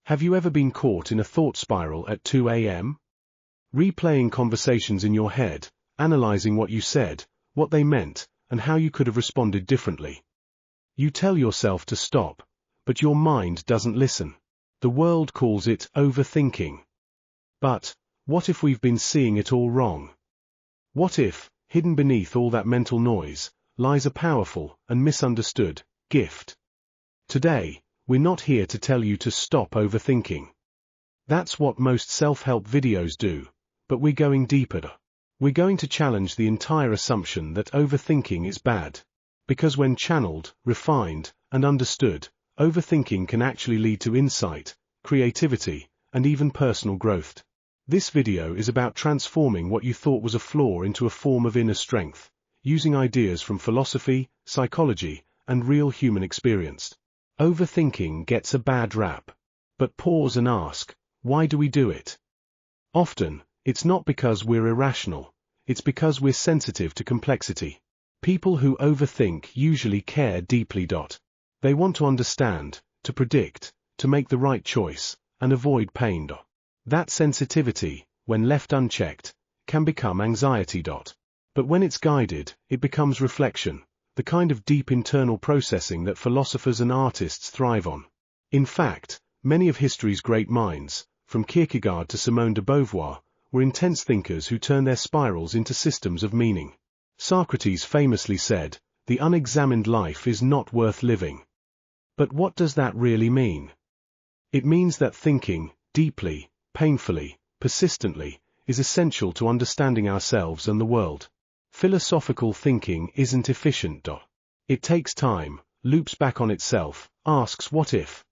Have you ever been caught in a thought spiral at 2 a.m.? Replaying conversations in your head, analyzing what you said, what they meant, and how you could have responded differently. You tell yourself to stop, but your mind doesn't listen. The world calls it overthinking. But, what if we've been seeing it all wrong? What if, hidden beneath all that mental noise, lies a powerful and misunderstood gift? Today, we're not here to tell you to stop overthinking. That's what most self-help videos do, but we're going deeper. We're going to challenge the entire assumption that overthinking is bad. Because when channeled, refined, and understood, overthinking can actually lead to insight, creativity, and even personal growth. This video is about transforming what you thought was a flaw into a form of inner strength, using ideas from philosophy, psychology, and real human experience. Overthinking gets a bad rap. But pause and ask, why do we do it? Often, it's not because we're irrational, it's because we're sensitive to complexity. People who overthink usually care deeply. They want to understand, to predict, to make the right choice, and avoid pain. That sensitivity, when left unchecked, can become anxiety. But when it's guided, it becomes reflection, the kind of deep internal processing that philosophers and artists thrive on. In fact, many of history's great minds, from Kierkegaard to Simone de Beauvoir, were intense thinkers who turned their spirals into systems of meaning. Socrates famously said, "The unexamined life is not worth living." But what does that really mean? It means that thinking, deeply, painfully, persistently, is essential to understanding ourselves and the world. Philosophical thinking isn't efficient. It takes time, loops back on itself, asks what if.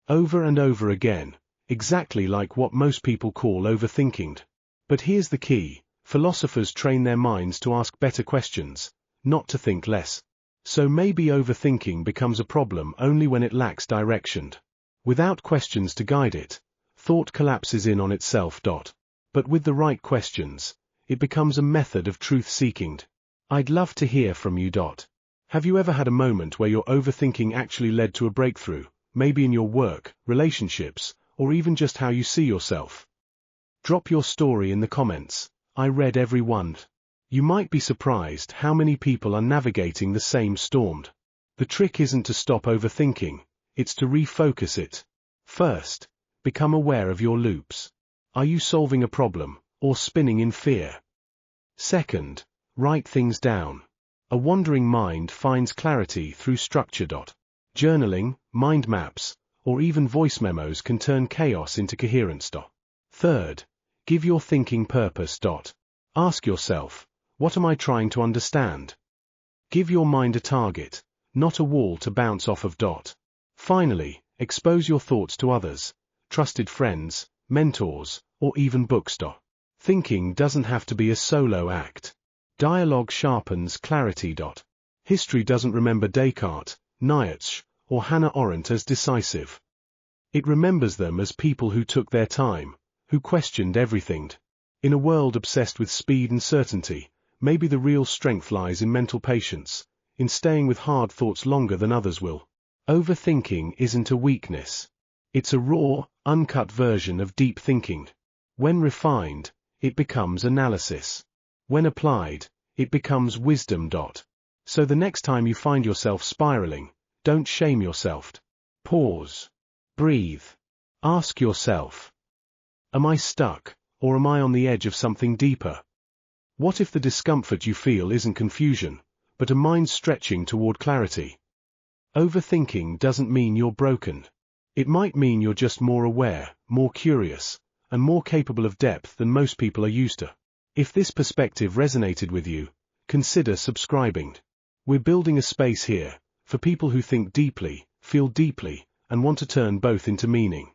Over and over again, exactly like what most people call overthinking. But here's the key, philosophers train their minds to ask better questions, not to think less. So maybe overthinking becomes a problem only when it lacks direction. Without questions to guide it, thought collapses in on itself. But with the right questions, it becomes a method of truth-seeking. I'd love to hear from you. Have you ever had a moment where your overthinking actually led to a breakthrough, maybe in your work, relationships, or even just how you see yourself? Drop your story in the comments. I read every one. You might be surprised how many people are navigating the same storm. The trick isn't to stop overthinking, it's to refocus it. First, become aware of your loops. Are you solving a problem, or spinning in fear? Second, write things down. A wandering mind finds clarity through structure. Journaling, mind maps, or even voice memos can turn chaos into coherence. Third, give your thinking purpose. Ask yourself, what am I trying to understand? Give your mind a target, not a wall to bounce off of. Finally, expose your thoughts to others, trusted friends, mentors, or even books. Thinking doesn't have to be a solo act. Dialogue sharpens clarity. History doesn't remember Descartes, Nietzsche, or Hannah Arendt as decisive. It remembers them as people who took their time, who questioned everything. In a world obsessed with speed and certainty, maybe the real strength lies in mental patience, in staying with hard thoughts longer than others will. Overthinking isn't a weakness. It's a raw, uncut version of deep thinking. When refined, it becomes analysis. When applied, it becomes wisdom. So the next time you find yourself spiraling, don't shame yourself. Pause. Breathe. Ask yourself, am I stuck, or am I on the edge of something deeper? What if the discomfort you feel isn't confusion, but a mind stretching toward clarity? Overthinking doesn't mean you're broken. It might mean you're just more aware, more curious, and more capable of depth than most people are used to. If this perspective resonated with you, consider subscribing. We're building a space here, for people who think deeply, feel deeply, and want to turn both into meaning.